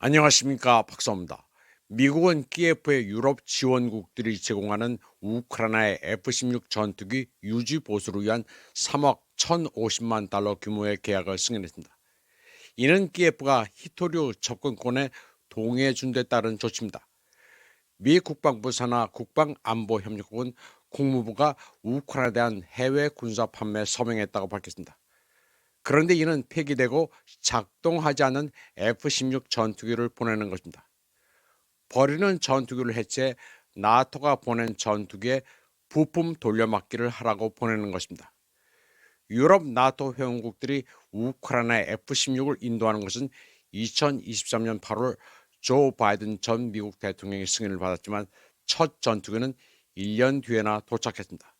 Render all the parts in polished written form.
안녕하십니까, 박사입니다. 미국은 키예프의 유럽 지원국들이 제공하는 우크라이나의 F-16 전투기 유지 보수를 위한 3억 1,050만 달러 규모의 계약을 승인했습니다. 이는 키예프가 히토류 접근권에 동의해 준 데 따른 조치입니다. 미 국방부 산하 국방안보협력국은 국무부가 우크라이나에 대한 해외 군사 판매 서명했다고 밝혔습니다. 그런데 이는 폐기되고 작동하지 않은 F-16 전투기를 보내는 것입니다. 버리는 전투기를 해체해 나토가 보낸 전투기에 부품 돌려막기를 하라고 보내는 것입니다. 유럽 나토 회원국들이 우크라이나에 F-16을 인도하는 것은 2023년 8월 조 바이든 전 미국 대통령의 승인을 받았지만 첫 전투기는 1년 뒤에나 도착했습니다.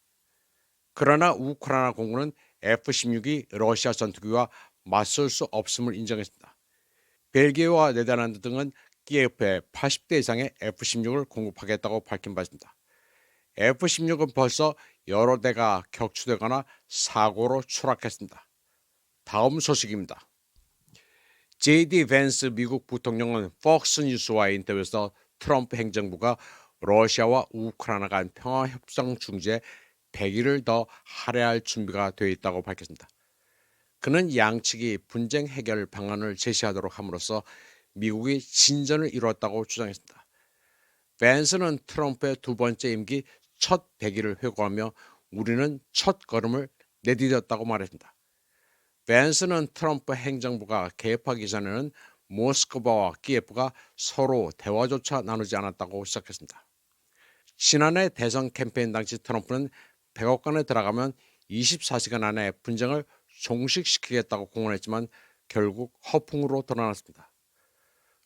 그러나 우크라이나 공군은 F-16이 러시아 전투기와 맞설 수 없음을 인정했습니다. 벨기에와 네덜란드 등은 키예프에 80대 이상의 F-16을 공급하겠다고 밝힌 바 있습니다. F-16은 벌써 여러 대가 격추되거나 사고로 추락했습니다. 다음 소식입니다. JD 벤스 미국 부통령은 폭스 뉴스와의 인터뷰에서 트럼프 행정부가 러시아와 우크라이나 간 평화협상 중지에 100일을 더 할애할 준비가 되어 있다고 밝혔습니다. 그는 양측이 분쟁 해결 방안을 제시하도록 함으로써 미국이 진전을 이루었다고 주장했습니다. 벤스는 트럼프의 두 번째 임기 첫 100일을 회고하며 우리는 첫 걸음을 내디뎠다고 말했습니다. 벤스는 트럼프 행정부가 개입하기 전에는 모스크바와 키예프가 서로 대화조차 나누지 않았다고 시작했습니다. 지난해 대선 캠페인 당시 트럼프는 백악관에 들어가면 24시간 안에 분쟁을 종식시키겠다고 공언했지만 결국 허풍으로 드러났습니다.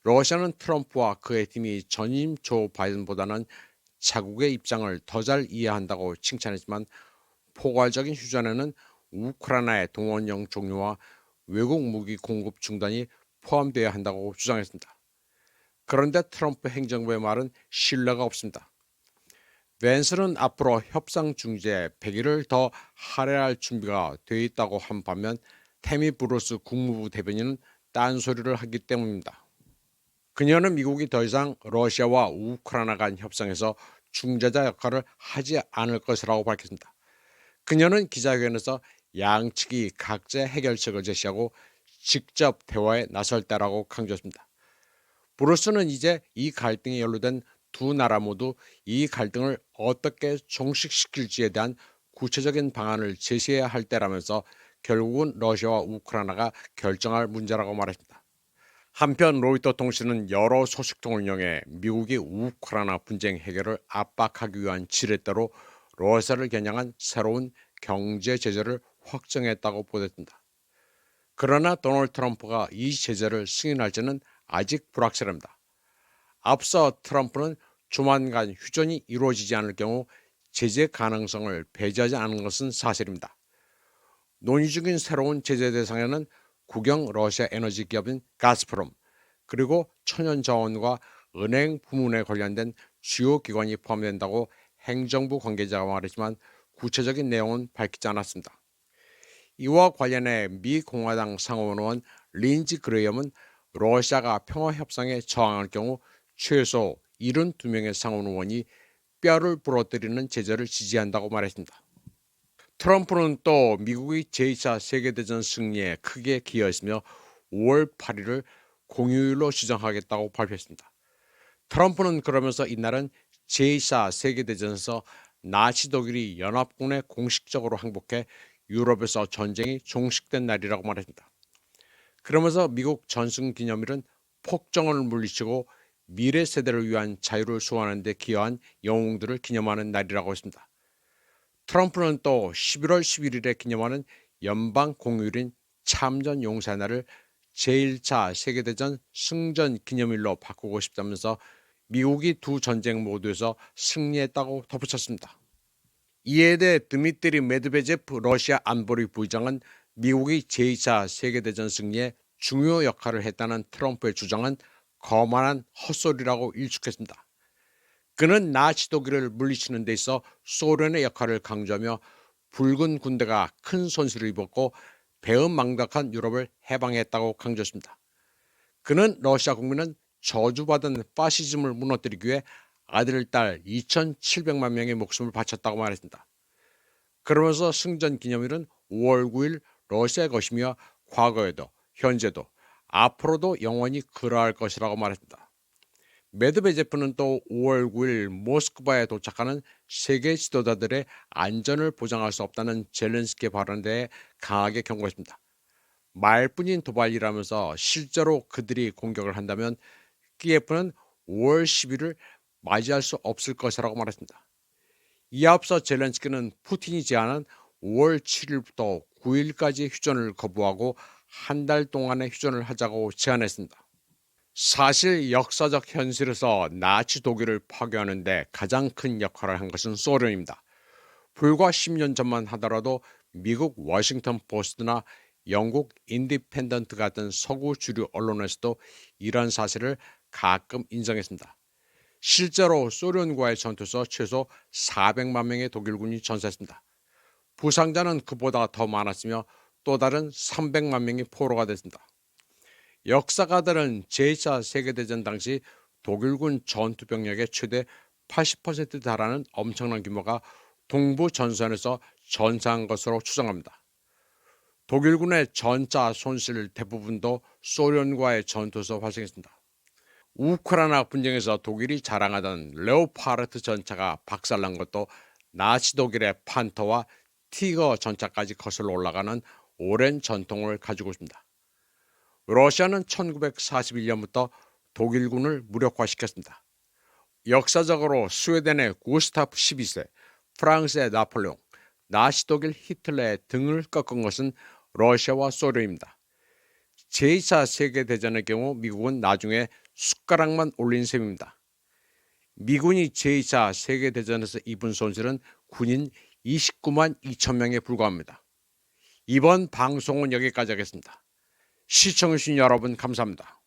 러시아는 트럼프와 그의 팀이 전임 조 바이든보다는 자국의 입장을 더 잘 이해한다고 칭찬했지만 포괄적인 휴전에는 우크라이나의 동원령 종료와 외국 무기 공급 중단이 포함되어야 한다고 주장했습니다. 그런데 트럼프 행정부의 말은 신뢰가 없습니다. 벤스는 앞으로 협상 중지에 100일을 더 할애할 준비가 되어 있다고 한 반면 태미 브루스 국무부 대변인은 딴소리를 하기 때문입니다. 그녀는 미국이 더 이상 러시아와 우크라이나 간 협상에서 중재자 역할을 하지 않을 것이라고 밝혔습니다. 그녀는 기자회견에서 양측이 각자 해결책을 제시하고 직접 대화에 나설 때라고 강조했습니다. 브루스는 이제 이 갈등에 연루된 두 나라 모두 이 갈등을 어떻게 종식시킬지에 대한 구체적인 방안을 제시해야 할 때라면서 결국은 러시아와 우크라이나가 결정할 문제라고 말했습니다. 한편 로이터 통신은 여러 소식통을 이용해 미국이 우크라이나 분쟁 해결을 압박하기 위한 지렛대로 러시아를 겨냥한 새로운 경제 제재를 확정했다고 보도했습니다. 그러나 도널드 트럼프가 이 제재를 승인할지는 아직 불확실합니다. 앞서 트럼프는 조만간 휴전이 이루어지지 않을 경우 제재 가능성을 배제하지 않은 것은 사실입니다. 논의 중인 새로운 제재 대상에는 국영 러시아 에너지 기업인 가스프롬, 그리고 천연자원과 은행 부문에 관련된 주요 기관이 포함된다고 행정부 관계자가 말했지만 구체적인 내용은 밝히지 않았습니다. 이와 관련해 미 공화당 상원 의원 린지 그레이엄은 러시아가 평화협상에 저항할 경우 최소 72명의 상원 의원이 뼈를 부러뜨리는 제재를 지지한다고 말했습니다. 트럼프는 또 미국이 제2차 세계대전 승리에 크게 기여했으며 5월 8일을 공휴일로 지정하겠다고 발표했습니다. 트럼프는 그러면서 이날은 제2차 세계대전에서 나치 독일이 연합군에 공식적으로 항복해 유럽에서 전쟁이 종식된 날이라고 말했습니다. 그러면서 미국 전승기념일은 폭정을 물리치고 미래 세대를 위한 자유를 소환하는 데 기여한 영웅들을 기념하는 날이라고 했습니다. 트럼프는 또 11월 11일에 기념하는 연방 공휴일인 참전 용사의 날을 제1차 세계대전 승전 기념일로 바꾸고 싶다면서 미국이 두 전쟁 모두에서 승리했다고 덧붙였습니다. 이에 대해 드미트리 메드베제프 러시아 안보리 부의장은 미국이 제2차 세계대전 승리에 중요 역할을 했다는 트럼프의 주장은 거만한 헛소리라고 일축했습니다. 그는 나치 독일을 물리치는 데 있어 소련의 역할을 강조하며 붉은 군대가 큰 손실을 입었고 배은망덕한 유럽을 해방했다고 강조했습니다. 그는 러시아 국민은 저주받은 파시즘을 무너뜨리기 위해 아들, 딸 2,700만 명의 목숨을 바쳤다고 말했습니다. 그러면서 승전 기념일은 5월 9일 러시아의 것이며 과거에도 현재도 앞으로도 영원히 그러할 것이라고 말했습니다. 메드베제프는 또 5월 9일 모스크바에 도착하는 세계 지도자들의 안전을 보장할 수 없다는 젤렌스키의 발언에 대해 강하게 경고했습니다. 말뿐인 도발이라면서 실제로 그들이 공격을 한다면 키예프는 5월 10일을 맞이할 수 없을 것이라고 말했습니다. 이에 앞서 젤렌스키는 푸틴이 제안한 5월 7일부터 9일까지 휴전을 거부하고 한 달 동안의 휴전을 하자고 제안했습니다. 사실 역사적 현실에서 나치 독일을 파괴하는 데 가장 큰 역할을 한 것은 소련입니다. 불과 10년 전만 하더라도 미국 워싱턴 포스트나 영국 인디펜던트 같은 서구 주류 언론에서도 이런 사실을 가끔 인정했습니다. 실제로 소련과의 전투에서 최소 400만 명의 독일군이 전사했습니다. 부상자는 그보다 더 많았으며 또 다른 300만 명이 포로가 됐습니다. 역사가들은 제2차 세계대전 당시 독일군 전투병력의 최대 80%에 달하는 엄청난 규모가 동부 전선에서 전사한 것으로 추정합니다. 독일군의 전차 손실 대부분도 소련과의 전투에서 발생했습니다. 우크라이나 분쟁에서 독일이 자랑하던 레오파르트 전차가 박살난 것도 나치 독일의 판터와 티거 전차까지 거슬러 올라가는 오랜 전통을 가지고 있습니다. 러시아는 1941년부터 독일군을 무력화시켰습니다. 역사적으로 스웨덴의 구스타프 12세, 프랑스의 나폴레옹, 나치 독일 히틀러의 등을 꺾은 것은 러시아와 소련입니다. 제2차 세계대전의 경우 미국은 나중에 숟가락만 올린 셈입니다. 미군이 제2차 세계대전에서 입은 손실은 군인 29만 2천 명에 불과합니다. 이번 방송은 여기까지 하겠습니다. 시청해주신 여러분 감사합니다.